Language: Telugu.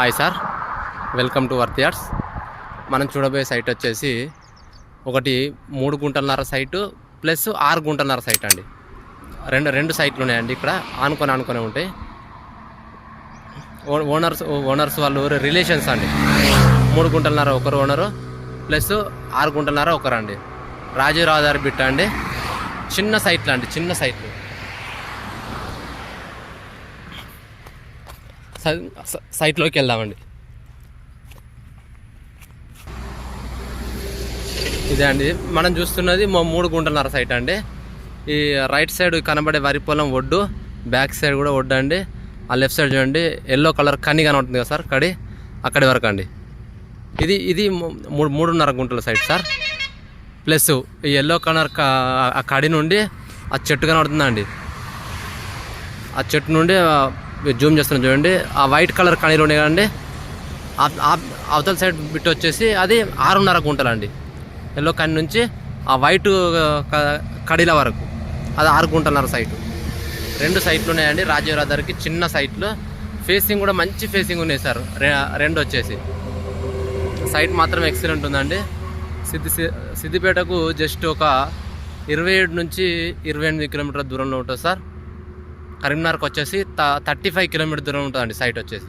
Hi sir, welcome to worth yards. మనం చూడబోయే సైట్ వచ్చేసి ఒకటి 3 గుంటలన్నర సైటు ప్లస్ 6 గుంటలన్నర సైట్ అండి. రెండు సైట్లు ఉన్నాయండి. ఇక్కడ ఆనుకొని ఉంటాయి. ఓనర్స్ వాళ్ళు రిలేషన్స్ అండి. 3 గుంటలన్నర ఒకరు ఓనరు ప్లస్ 6 గుంటలన్నర ఒకరండి. రాజీవ్ బిట్ట అండి. చిన్న సైట్లు అండి, చిన్న సైట్లు. సైట్లోకి వెళ్దామండి. ఇదే అండి మనం చూస్తున్నది 3 గుంటలన్నర సైట్ అండి. ఈ రైట్ సైడ్ కనబడే వరి పొలం ఒడ్డు, బ్యాక్ సైడ్ కూడా ఒడ్డు అండి. ఆ లెఫ్ట్ సైడ్ చూడండి ఎల్లో కలర్ కని కనబడుతుంది కదా సార్, అక్కడి వరకు అండి. ఇది 3.5 గుంటల సైట్ సార్. ప్లస్ ఈ ఎల్లో కలర్ ఆ కడి నుండి ఆ చెట్టు కనబడుతుందండి. ఆ చెట్టు నుండి జూమ్ చేస్తున్నాం చూడండి, ఆ వైట్ కలర్ కనీలు ఉన్నాయి కదండి. అవతల సైడ్ బిట్ వచ్చేసి అది 6.5 గుంటలు అండి. ఎల్లో కని నుంచి ఆ వైట్ కడీల వరకు అది 6 గుంటలన్నర సైటు. 2 సైట్లు ఉన్నాయండి. రాజీవ్ రహదారికి చిన్న సైట్లు. ఫేసింగ్ కూడా మంచి ఫేసింగ్ ఉన్నాయి సార్. 2 వచ్చేసి సైట్ మాత్రం ఎక్సలెంట్ ఉందండి. సిద్దిపేటకు జస్ట్ ఒక 27 నుంచి 28 కిలోమీటర్ల దూరంలో ఉంటుంది సార్. కరీంనగర్కి వచ్చేసి 35 కిలోమీటర్ దూరం ఉంటుందండి సైట్ వచ్చేసి.